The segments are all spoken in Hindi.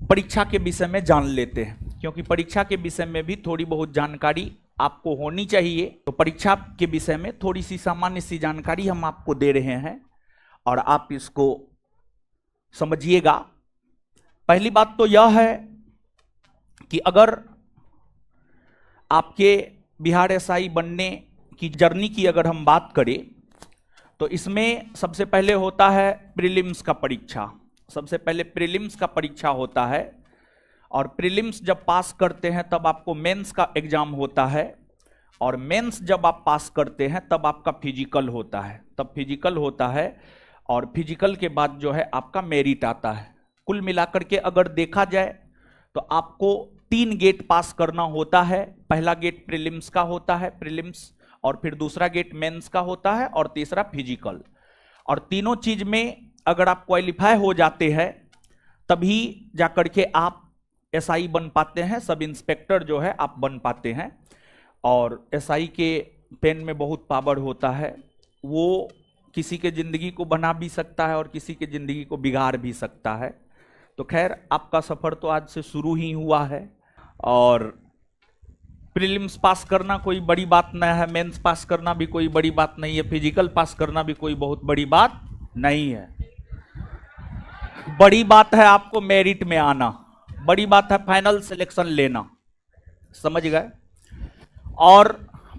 परीक्षा के विषय में जान लेते हैं, क्योंकि परीक्षा के विषय में भी थोड़ी बहुत जानकारी आपको होनी चाहिए। तो परीक्षा के विषय में थोड़ी सी सामान्य सी जानकारी हम आपको दे रहे हैं और आप इसको समझिएगा। पहली बात तो यह है कि अगर आपके बिहार एसआई बनने की जर्नी की अगर हम बात करें तो इसमें सबसे पहले होता है प्रीलिम्स का परीक्षा। सबसे पहले प्रीलिम्स का परीक्षा होता है और प्रीलिम्स जब पास करते हैं तब आपको मेंस का एग्जाम होता है और मेंस जब आप पास करते हैं तब आपका फिजिकल होता है। तब फिजिकल होता है और फिजिकल के बाद जो है आपका मेरिट आता है। कुल मिलाकर के अगर देखा जाए तो आपको 3 गेट पास करना होता है। पहला गेट प्रीलिम्स का होता है, प्रीलिम्स, और फिर दूसरा गेट मेंस का होता है और तीसरा फिजिकल। और तीनों चीज में अगर आप क्वालिफाई हो जाते हैं तभी जाकर के आप एसआई बन पाते हैं, सब इंस्पेक्टर जो है आप बन पाते हैं। और एसआई के पेन में बहुत पावर होता है, वो किसी के जिंदगी को बना भी सकता है और किसी के जिंदगी को बिगाड़ भी सकता है। तो खैर आपका सफर तो आज से शुरू ही हुआ है और प्रीलिम्स पास करना कोई बड़ी बात नहीं है, मेंस पास करना भी कोई बड़ी बात नहीं है, फिजिकल पास करना भी कोई बहुत बड़ी बात नहीं है। बड़ी बात है आपको मेरिट में आना, बड़ी बात है फाइनल सिलेक्शन लेना, समझ गए। और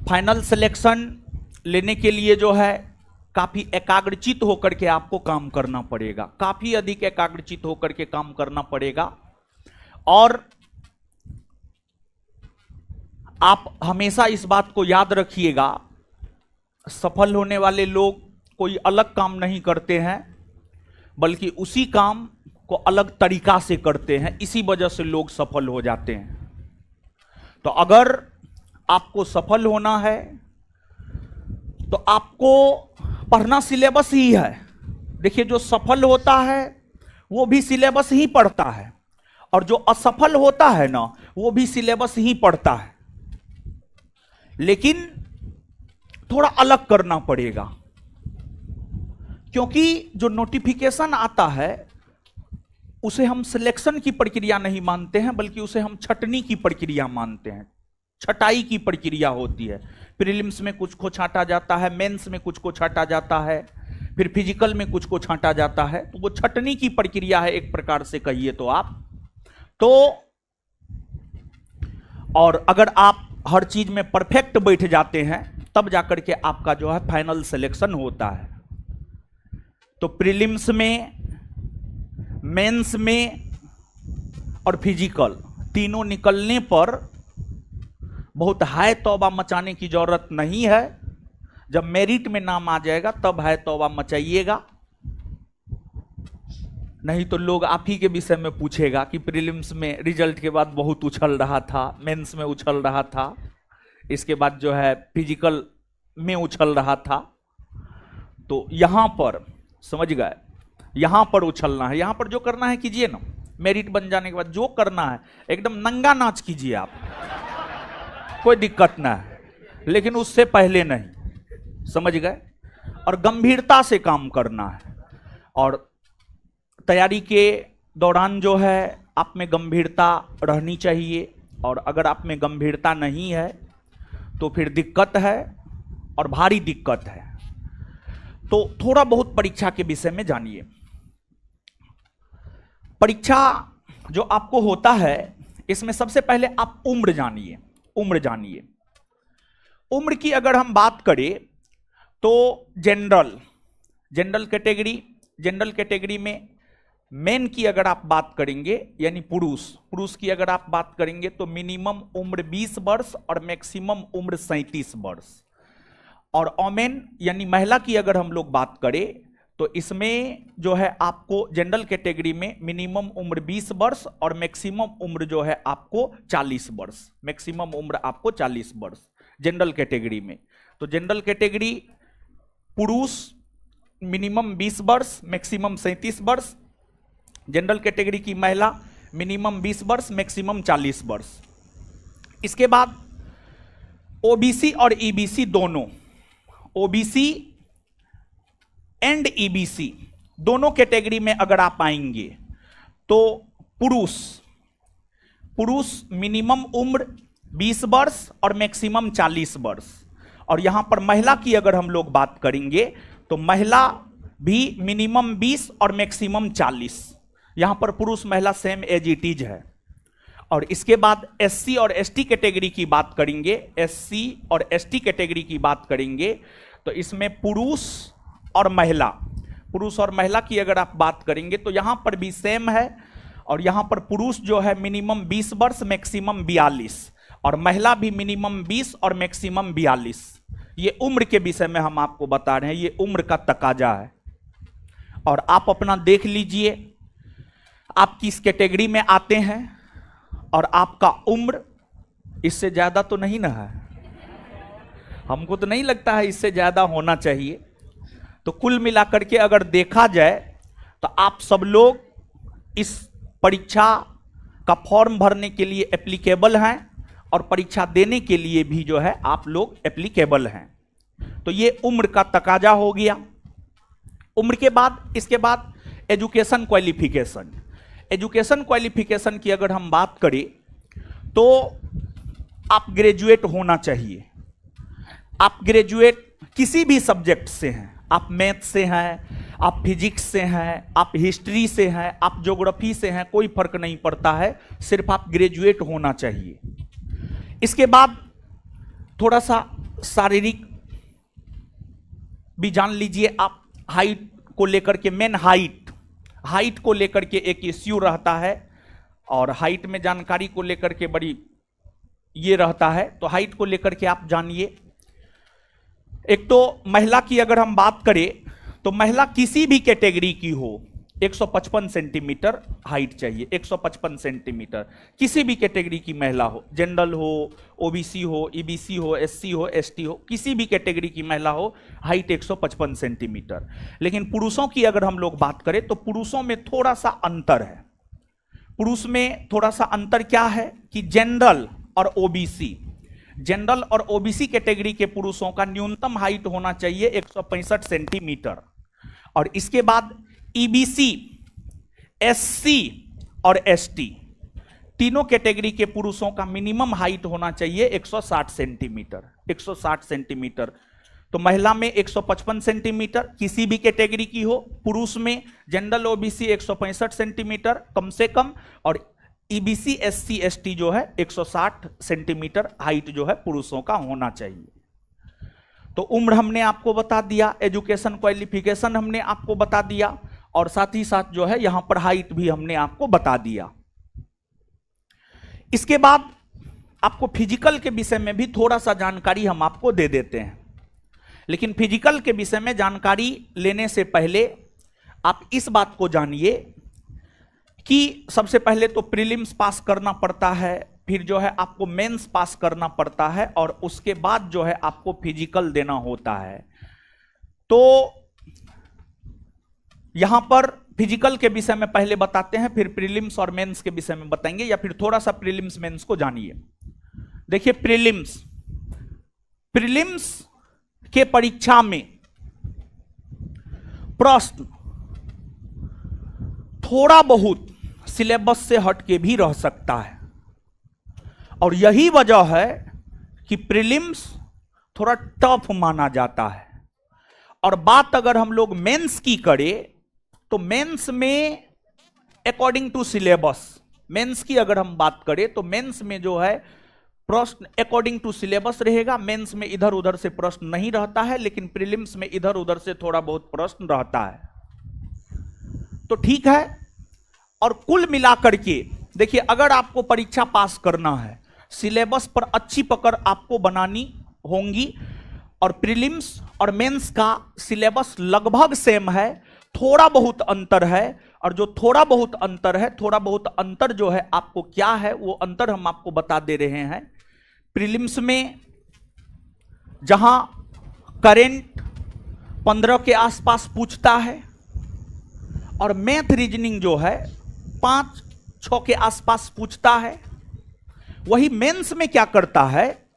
फाइनल सिलेक्शन लेने के लिए जो है काफी एकाग्रचित होकर के आपको काम करना पड़ेगा, काफी अधिक एकाग्रचित होकर के काम करना पड़ेगा। और आप हमेशा इस बात को याद रखिएगा, सफल होने वाले लोग कोई अलग काम नहीं करते हैं बल्कि उसी काम को अलग तरीका से करते हैं, इसी वजह से लोग सफल हो जाते हैं। तो अगर आपको सफल होना है तो आपको पढ़ना सिलेबस ही है। देखिए, जो सफल होता है वो भी सिलेबस ही पढ़ता है और जो असफल होता है ना वो भी सिलेबस ही पढ़ता है, लेकिन थोड़ा अलग करना पड़ेगा। क्योंकि जो नोटिफिकेशन आता है उसे हम सिलेक्शन की प्रक्रिया नहीं मानते हैं बल्कि उसे हम छटनी की प्रक्रिया मानते हैं, छटाई की प्रक्रिया होती है। प्रीलिम्स में कुछ को छांटा जाता है, मेंस में कुछ को छांटा जाता है, फिर फिजिकल में कुछ को छांटा जाता है। तो वो छटनी की प्रक्रिया है एक प्रकार से कहिए तो आप। तो और अगर आप हर चीज में परफेक्ट बैठ जाते हैं तब जाकर के आपका जो है फाइनल सिलेक्शन होता है। तो प्रीलिम्स में, मेंस में और फिजिकल तीनों निकलने पर बहुत हाय तौबा मचाने की जरूरत नहीं है। जब मेरिट में नाम आ जाएगा तब हाय तौबा मचाइएगा, नहीं तो लोग आप ही के विषय में पूछेगा कि प्रीलिम्स में रिजल्ट के बाद बहुत उछल रहा था, मेंस में उछल रहा था, इसके बाद जो है फिजिकल में उछल रहा था। तो यहां पर समझ गए, यहां पर उछलना है, यहां पर जो करना है कीजिए ना। मेरिट बन जाने के बाद जो करना है एकदम नंगा नाच कीजिए आप, कोई दिक्कत ना है, लेकिन उससे पहले नहीं, समझ गए। और गंभीरता से काम करना है और तैयारी के दौरान जो है आप में गंभीरता रहनी चाहिए। और अगर आप में गंभीरता नहीं है तो फिर दिक्कत है और भारी दिक्कत है। तो थोड़ा बहुत परीक्षा के विषय में जानिए। परीक्षा जो आपको होता है इसमें सबसे पहले आप उम्र जानिए, उम्र जानिए। उम्र की अगर हम बात करें तो जनरल कैटेगरी में मेन की अगर आप बात करेंगे यानी पुरुष की अगर आप बात करेंगे तो मिनिमम उम्र 20 वर्ष और मैक्सिमम उम्र 37 वर्ष। और ओमेन यानी महिला की अगर हम लोग बात करें तो इसमें जो है आपको जनरल कैटेगरी में मिनिमम उम्र 20 वर्ष और मैक्सिमम उम्र जो है आपको 40 वर्ष, मैक्सिमम उम्र आपको 40 वर्ष जनरल कैटेगरी में। तो जनरल कैटेगरी पुरुष मिनिमम 20 वर्ष, मैक्सिमम 37 वर्ष। जनरल कैटेगरी की महिला मिनिमम 20 वर्ष, मैक्सिमम 40 वर्ष। इसके बाद ओबीसी और ईबीसी दोनों, ओबीसी एंड ईबीसी दोनों कैटेगरी में अगर आप आएंगे तो पुरुष पुरुष मिनिमम उम्र 20 वर्ष और मैक्सिमम 40 वर्ष। और यहां पर महिला की अगर हम लोग बात करेंगे तो महिला भी मिनिमम 20 और मैक्सिमम 40। यहां पर पुरुष महिला सेम एज इट इज है। और इसके बाद एससी और एसटी कैटेगरी की बात करेंगे, एससी और एसटी कैटेगरी की बात करेंगे तो इसमें पुरुष और महिला की अगर आप बात करेंगे तो यहां पर भी सेम है। और यहां पर पुरुष जो है मिनिमम 20 वर्ष मैक्सिमम 42 और महिला भी मिनिमम 20 और मैक्सिमम 42। ये उम्र के विषय में हम आपको बता रहे हैं, ये उम्र का तकाजा है। और आप अपना देख लीजिए आप किस कैटेगरी में आते हैं और आपका उम्र इससे ज्यादा तो नहीं ना है, हमको तो नहीं लगता है इससे ज्यादा होना चाहिए। तो कुल मिलाकर के अगर देखा जाए तो आप सब लोग इस परीक्षा का फॉर्म भरने के लिए एप्लीकेबल हैं और परीक्षा देने के लिए भी जो है आप लोग एप्लीकेबल हैं। तो ये उम्र का तकाजा हो गया। उम्र के बाद इसके बाद एजुकेशन क्वालिफिकेशन। एजुकेशन क्वालिफिकेशन की अगर हम बात करें तो आप ग्रेजुएट होना चाहिए। आप ग्रेजुएट किसी भी सब्जेक्ट से हैं, आप मैथ से हैं, आप फिजिक्स से हैं, आप हिस्ट्री से हैं, आप ज्योग्राफी से हैं, कोई फर्क नहीं पड़ता है, सिर्फ आप ग्रेजुएट होना चाहिए। इसके बाद थोड़ा सा शारीरिक भी जान लीजिए आप। हाइट को लेकर के मेन हाइट को लेकर के एक इश्यू रहता है और हाइट में जानकारी को लेकर के बड़ी ये रहता है। तो हाइट को लेकर के आप जानिए। एक तो महिला की अगर हम बात करें तो महिला किसी भी कैटेगरी की हो 155 सेंटीमीटर हाइट चाहिए। 155 सेंटीमीटर किसी भी कैटेगरी की महिला हो, जनरल हो, ओबीसी हो, ईबीसी हो, एससी हो, एसटी हो, किसी भी कैटेगरी की महिला हो, हाइट 155 सेंटीमीटर। लेकिन पुरुषों की अगर हम लोग बात करें तो पुरुषों में थोड़ा सा अंतर है। पुरुष में थोड़ा सा अंतर क्या है कि जनरल और ओबीसी कैटेगरी के पुरुषों का न्यूनतम हाइट होना चाहिए 165 सेंटीमीटर। और इसके बाद ईबीसी, एससी और एसटी तीनों कैटेगरी के पुरुषों का मिनिमम हाइट होना चाहिए 160 सेंटीमीटर। 160 सेंटीमीटर। तो महिला में 155 सेंटीमीटर किसी भी कैटेगरी की हो, पुरुष में जनरल ओबीसी 165 सेंटीमीटर कम से कम, और ईबीसी, एससी, एसटी जो है 160 सेंटीमीटर हाइट जो है पुरुषों का होना चाहिए। तो उम्र हमने आपको बता दिया, एजुकेशन क्वालिफिकेशन हमने आपको बता दिया और साथ ही साथ जो है यहां पर हाइट भी हमने आपको बता दिया। इसके बाद आपको फिजिकल के विषय में भी थोड़ा सा जानकारी हम आपको दे देते हैं। लेकिन फिजिकल के विषय में जानकारी लेने से पहले आप इस बात को जानिए कि सबसे पहले तो प्रीलिम्स पास करना पड़ता है, फिर जो है आपको मेंस पास करना पड़ता है और उसके बाद जो है आपको फिजिकल देना होता है। तो यहां पर फिजिकल के विषय में पहले बताते हैं, फिर प्रीलिम्स और मेंस के विषय में बताएंगे, या फिर थोड़ा सा प्रीलिम्स मेंस को जानिए। देखिए प्रीलिम्स के परीक्षा में प्रश्न थोड़ा बहुत सिलेबस से हटके भी रह सकता है और यही वजह है कि प्रीलिम्स थोड़ा टफ माना जाता है। और बात अगर हम लोग मेंस की करें तो मेंस में अकॉर्डिंग टू सिलेबस, मेंस की अगर हम बात करें तो मेंस में जो है प्रश्न अकॉर्डिंग टू सिलेबस रहेगा। मेंस में इधर उधर से प्रश्न नहीं रहता है, लेकिन प्रीलिम्स में इधर उधर से थोड़ा बहुत प्रश्न रहता है। तो ठीक है। और कुल मिलाकर के देखिए, अगर आपको परीक्षा पास करना है, सिलेबस पर अच्छी पकड़ आपको बनानी होंगी। और प्रीलिम्स और मेंस का सिलेबस लगभग सेम है, थोड़ा बहुत अंतर है। और जो थोड़ा बहुत अंतर है, थोड़ा बहुत अंतर जो है आपको क्या है वो अंतर हम आपको बता दे रहे हैं। प्रीलिम्स में जहां करेंट 15 के आसपास पूछता है और मैथ रीजनिंग जो है 5-6 के आसपास पूछता है, वही मेंस में क्या करता है,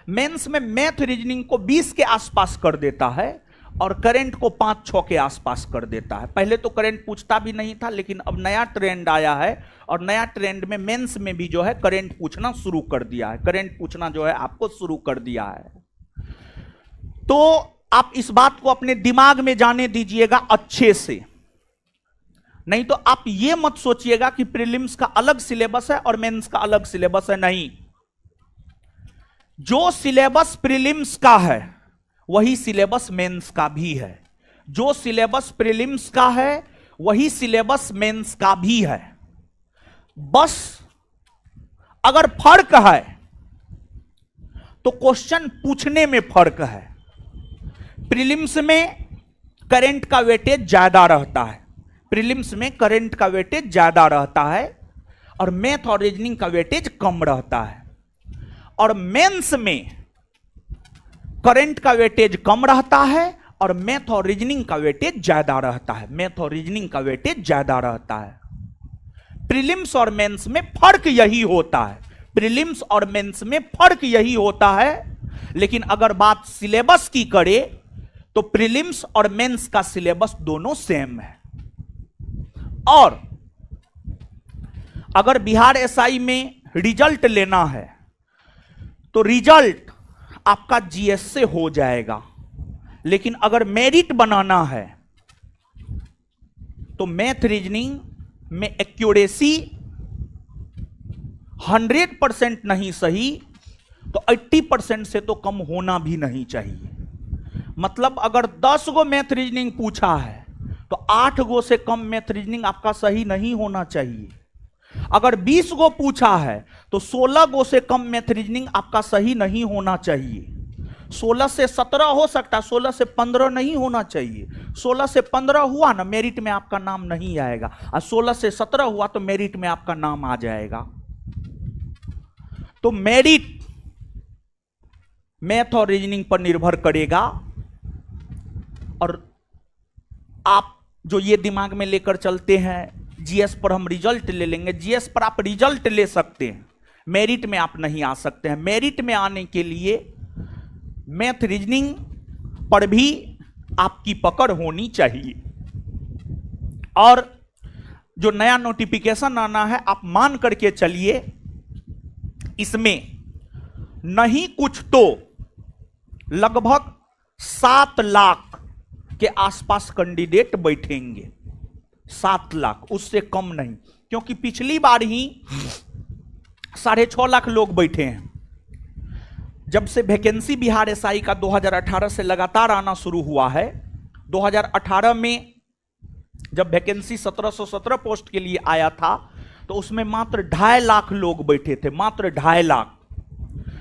मेंस में मैथ रीजनिंग को 20 के आसपास कर देता है और करंट को 5-6 के आसपास कर देता है। पहले तो करंट पूछता भी नहीं था, लेकिन अब नया ट्रेंड आया है और नया ट्रेंड में मेंस में भी जो है करंट पूछना शुरू कर दिया है, करंट पूछना जो है आपको शुरू कर दिया है। तो आप इस बात को अपने दिमाग में जाने दीजिएगा अच्छे से, नहीं तो आप ये मत सोचिएगा कि प्रीलिम्स का अलग सिलेबस है और मेंस का अलग सिलेबस है। नहीं, जो सिलेबस प्रीलिम्स का है वही सिलेबस मेंस का भी है, जो सिलेबस प्रीलिम्स का है वही सिलेबस मेंस का भी है। बस अगर फर्क है तो क्वेश्चन पूछने में फर्क है। प्रीलिम्स में करंट का वेटेज ज्यादा रहता है, प्रीलिम्स में करंट का वेटेज ज्यादा रहता है और मैथ और रीजनिंग का वेटेज कम रहता है। और मेंस में करंट का वेटेज कम रहता है और मैथ और रीजनिंग का वेटेज ज्यादा रहता है, मैथ और रीजनिंग का वेटेज ज्यादा रहता है। प्रीलिम्स और मेंस में फर्क यही होता है, प्रीलिम्स और मेंस में फर्क यही होता है। लेकिन अगर बात सिलेबस की करें तो प्रीलिम्स और मेंस का सिलेबस दोनों सेम है। और अगर बिहार एसआई में रिजल्ट लेना है तो रिजल्ट आपका जीएस से हो जाएगा, लेकिन अगर मेरिट बनाना है तो मैथ रीजनिंग में एक्यूरेसी 100% नहीं सही तो 80% से तो कम होना भी नहीं चाहिए। मतलब अगर 10 गो मैथ रीजनिंग पूछा है तो 8 गो से कम मैथ रीजनिंग आपका सही नहीं होना चाहिए। अगर 20 गो पूछा है तो 16 गो से कम मैथ रीजनिंग आपका सही नहीं होना चाहिए। 16 से 17 हो सकता है, 16 से 15 नहीं होना चाहिए। 16 से 15 हुआ ना, मेरिट में आपका नाम नहीं आएगा, और 16 से 17 हुआ तो मेरिट में आपका नाम आ जाएगा। तो मेरिट मैथ और रीजनिंग पर निर्भर करेगा। और आप जो ये दिमाग में लेकर चलते हैं जीएस पर हम रिजल्ट ले लेंगे, जीएस पर आप रिजल्ट ले सकते हैं, मेरिट में आप नहीं आ सकते हैं। मेरिट में आने के लिए मैथ रीजनिंग पर भी आपकी पकड़ होनी चाहिए। और जो नया नोटिफिकेशन आना है आप मान करके चलिए, इसमें नहीं कुछ तो लगभग 7 लाख के आसपास कैंडिडेट बैठेंगे, 7 लाख, उससे कम नहीं। क्योंकि पिछली बार ही 6.5 लाख लोग बैठे हैं। जब से वैकेंसी बिहार एसआई का 2018 से लगातार आना शुरू हुआ है, 2018 में जब वैकेंसी 1717 पोस्ट के लिए आया था तो उसमें मात्र 2.5 लाख लोग बैठे थे, मात्र 2.5 लाख।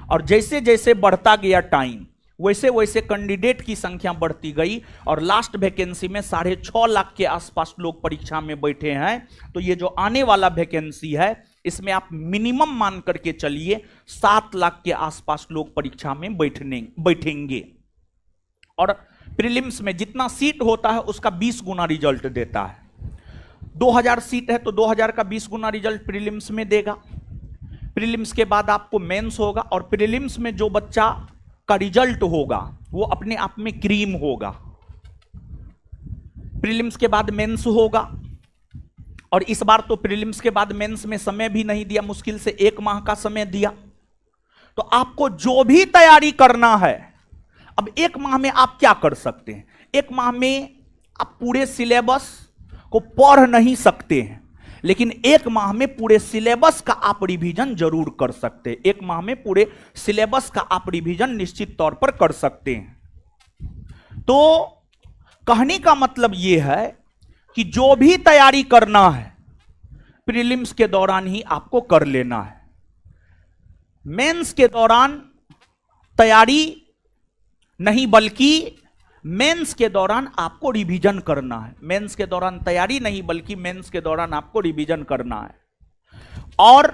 और जैसे जैसे बढ़ता गया टाइम वैसे वैसे कैंडिडेट की संख्या बढ़ती गई और लास्ट वैकेंसी में 6.5 लाख के आसपास लोग परीक्षा में बैठे हैं। तो ये जो आने वाला वैकेंसी है इसमें आप मिनिमम मान करके चलिए 7 लाख के आसपास लोग परीक्षा में बैठेंगे। और प्रीलिम्स में जितना सीट होता है उसका 20 गुना रिजल्ट देता है। 2000 सीट है तो 2000 का 20 गुना रिजल्ट प्रीलिम्स में देगा। प्रीलिम्स के बाद आपको मेंस होगा और प्रीलिम्स में जो बच्चा का रिजल्ट होगा वो अपने आप में क्रीम होगा। प्रीलिम्स के बाद मेंस होगा और इस बार तो प्रीलिम्स के बाद मेंस में समय भी नहीं दिया, मुश्किल से 1 माह का समय दिया। तो आपको जो भी तैयारी करना है, अब 1 माह में आप क्या कर सकते हैं? 1 माह में आप पूरे सिलेबस को पढ़ नहीं सकते हैं, लेकिन 1 माह में पूरे सिलेबस का आप रिवीजन जरूर कर सकते हैं। 1 माह में पूरे सिलेबस का आप रिवीजन निश्चित तौर पर कर सकते हैं। तो कहने का मतलब यह है कि जो भी तैयारी करना है प्रीलिम्स के दौरान ही आपको कर लेना है। मेंस के दौरान तैयारी नहीं बल्कि मेंस के दौरान आपको रिवीजन करना है। मेंस के दौरान तैयारी नहीं बल्कि मेंस के दौरान आपको रिवीजन करना है। और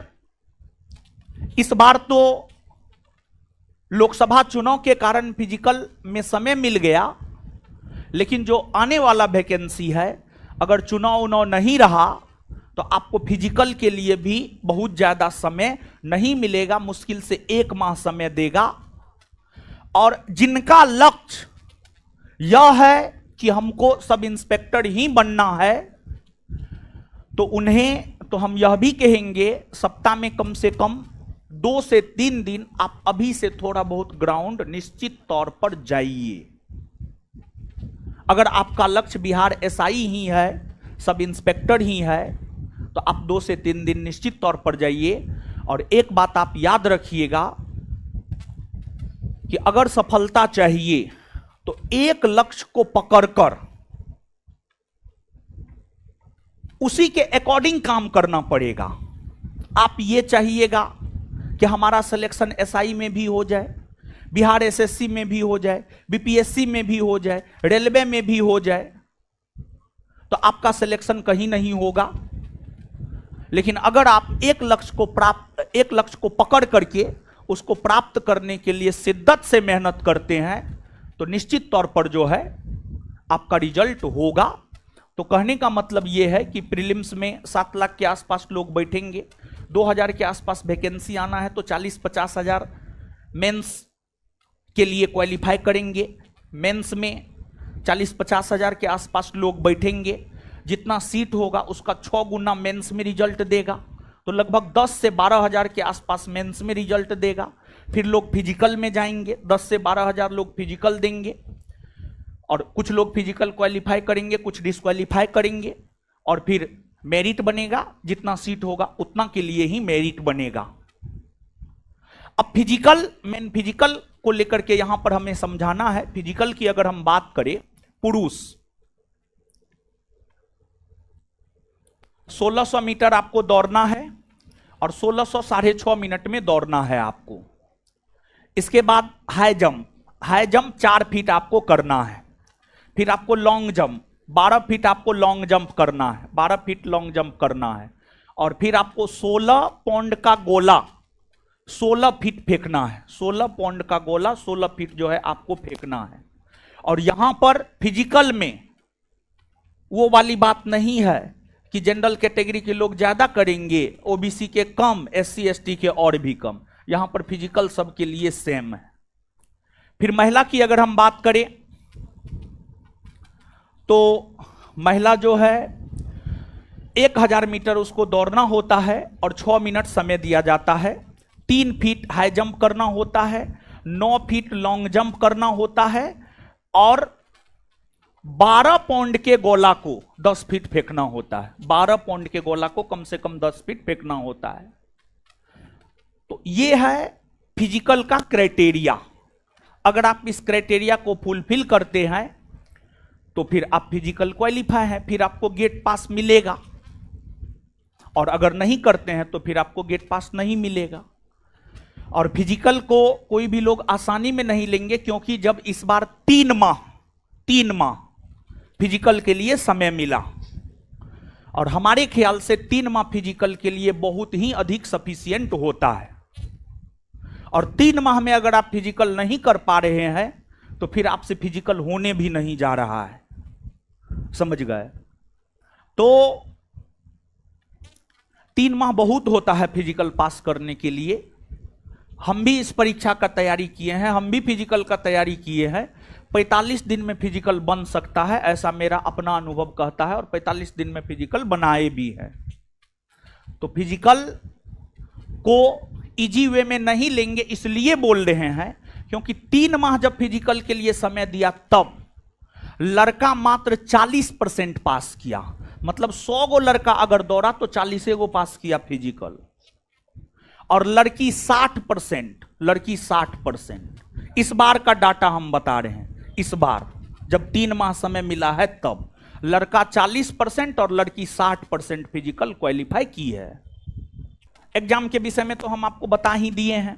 इस बार तो लोकसभा चुनाव के कारण फिजिकल में समय मिल गया, लेकिन जो आने वाला वैकेंसी है अगर चुनाव नहीं रहा तो आपको फिजिकल के लिए भी बहुत ज्यादा समय नहीं मिलेगा, मुश्किल से 1 माह समय देगा। और जिनका लक्ष्य यह है कि हमको सब इंस्पेक्टर ही बनना है, तो उन्हें तो हम यह भी कहेंगे सप्ताह में कम से कम 2 से 3 दिन आप अभी से थोड़ा बहुत ग्राउंड निश्चित तौर पर जाइए। अगर आपका लक्ष्य बिहार एसआई ही है, सब इंस्पेक्टर ही है, तो आप 2 से 3 दिन निश्चित तौर पर जाइए। और एक बात आप याद रखिएगा कि अगर सफलता चाहिए तो एक लक्ष्य को पकड़कर उसी के अकॉर्डिंग काम करना पड़ेगा। आप ये चाहिएगा कि हमारा सिलेक्शन एसआई में भी हो जाए, बिहार एसएससी में भी हो जाए, बीपीएससी में भी हो जाए, रेलवे में भी हो जाए, तो आपका सिलेक्शन कहीं नहीं होगा। लेकिन अगर आप एक लक्ष्य को पकड़ करके उसको प्राप्त करने के लिए शिद्दत से मेहनत करते हैं तो निश्चित तौर पर जो है आपका रिजल्ट होगा। तो कहने का मतलब यह है कि प्रीलिम्स में 7 लाख के आसपास लोग बैठेंगे, 2000 के आसपास वैकेंसी आना है, तो 40-50 हजार मेंस के लिए क्वालिफाई करेंगे। मेंस में 40-50 हजार के आसपास लोग बैठेंगे, जितना सीट होगा उसका 6 गुना मेंस में रिजल्ट देगा, तो लगभग 10 से 12 हजार के आसपास मेंस में रिजल्ट देगा। फिर लोग फिजिकल में जाएंगे, 10 से 12 हजार लोग फिजिकल देंगे, और कुछ लोग फिजिकल क्वालिफाई करेंगे, कुछ डिस्क्वालीफाई करेंगे, और फिर मेरिट बनेगा। जितना सीट होगा उतना के लिए ही मेरिट बनेगा। अब मेन फिजिकल को लेकर के यहां पर हमें समझाना है। फिजिकल की अगर हम बात करें, पुरुष 1600 मीटर आपको दौड़ना है और 1600 6.5 मिनट में दौड़ना है आपको। इसके बाद हाई जंप 4 फीट आपको करना है। फिर आपको लॉन्ग जंप 12 फीट आपको लॉन्ग जंप करना है, 12 फीट लॉन्ग जंप करना है। और फिर आपको 16 पाउंड का गोला 16 फीट फेंकना है। 16 पाउंड का गोला 16 फीट जो है आपको फेंकना है। और यहां पर फिजिकल में वो वाली बात नहीं है कि जनरल कैटेगरी के लोग ज्यादा करेंगे, ओबीसी के कम, एससी एसटी के और भी कम। यहां पर फिजिकल सबके लिए सेम है। फिर महिला की अगर हम बात करें तो महिला जो है 1000 मीटर उसको दौड़ना होता है और 6 मिनट समय दिया जाता है। 3 फीट हाई जंप करना होता है, 9 फीट लॉन्ग जंप करना होता है, और 12 पाउंड के गोला को 10 फीट फेंकना होता है। 12 पाउंड के गोला को कम से कम 10 फीट फेंकना होता है। तो यह है फिजिकल का क्राइटेरिया। अगर आप इस क्राइटेरिया को फुलफिल करते हैं तो फिर आप फिजिकल क्वालिफाई हैं, फिर आपको गेट पास मिलेगा। और अगर नहीं करते हैं तो फिर आपको गेट पास नहीं मिलेगा। और फिजिकल को कोई भी लोग आसानी में नहीं लेंगे, क्योंकि जब इस बार 3 माह फिजिकल के लिए समय मिला, और हमारे ख्याल से 3 माह फिजिकल के लिए बहुत ही अधिक सफिशिएंट होता है। और 3 माह में अगर आप फिजिकल नहीं कर पा रहे हैं तो फिर आपसे फिजिकल होने भी नहीं जा रहा है, समझ गए। तो 3 माह बहुत होता है फिजिकल पास करने के लिए। हम भी इस परीक्षा का तैयारी किए हैं, हम भी फिजिकल का तैयारी किए हैं। 45 दिन में फिजिकल बन सकता है, ऐसा मेरा अपना अनुभव कहता है, और 45 दिन में फिजिकल बनाए भी है। तो फिजिकल को इजी वे में नहीं लेंगे, इसलिए बोल रहे हैं क्योंकि 3 माह जब फिजिकल के लिए समय दिया तब लड़का मात्र 40% पास किया। मतलब 100 गो लड़का अगर दौड़ा तो 40 गो पास किया फिजिकल, और लड़की 60%। इस बार का डाटा हम बता रहे हैं। इस बार जब 3 माह समय मिला है तब लड़का 40% और लड़की 60% फिजिकल क्वालिफाई की है। एग्जाम के विषय में तो हम आपको बता ही दिए हैं।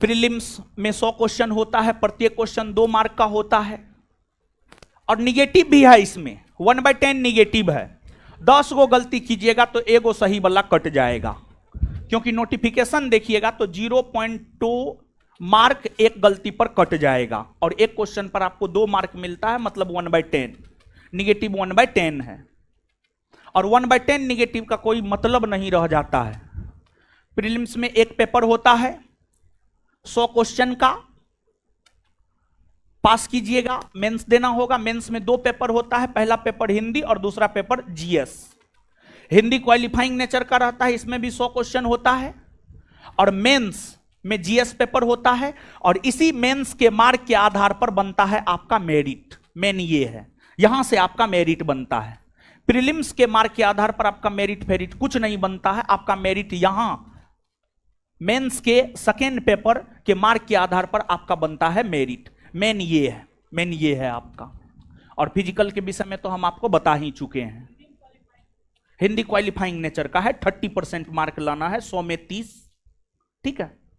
प्रीलिम्स में 100 क्वेश्चन होता है, प्रत्येक क्वेश्चन 2 मार्क का होता है, और निगेटिव भी है। इसमें 1/10 निगेटिव है। 10 गो गलती कीजिएगा तो 1 गो सही वाला कट जाएगा, क्योंकि नोटिफिकेशन देखिएगा तो 0.2 मार्क एक गलती पर कट जाएगा, और एक क्वेश्चन पर आपको 2 मार्क मिलता है, मतलब 1/10 निगेटिव 1/10 है। और 1/10 निगेटिव का कोई मतलब नहीं रह जाता है। प्रीलिम्स में एक पेपर होता है 100 क्वेश्चन का, पास कीजिएगा, मेंस देना होगा। मेंस में 2 पेपर होता है, पहला पेपर हिंदी और दूसरा paper GS. Hindi qualifying nature का रहता है, इसमें भी 100 क्वेश्चन होता है, और मेंस में जीएस पेपर होता है, और इसी मेंस के मार्क के आधार पर बनता है आपका मेरिट। मेन ये है, यहां से आपका मेरिट बनता है। प्रीलिम्स के मार्क के आधार पर आपका मेरिट फेरिट कुछ नहीं बनता है, आपका मेरिट यहां मेंस के सेकेंड पेपर के मार्क के आधार पर आपका बनता है मेरिट। मेन ये है, मेन ये है आपका। और फिजिकल के विषय में तो हम आपको बता ही चुके हैं। हिंदी क्वालिफाइंग नेचर का है, 30% मार्क लाना है, 100 में 30, ठीक है।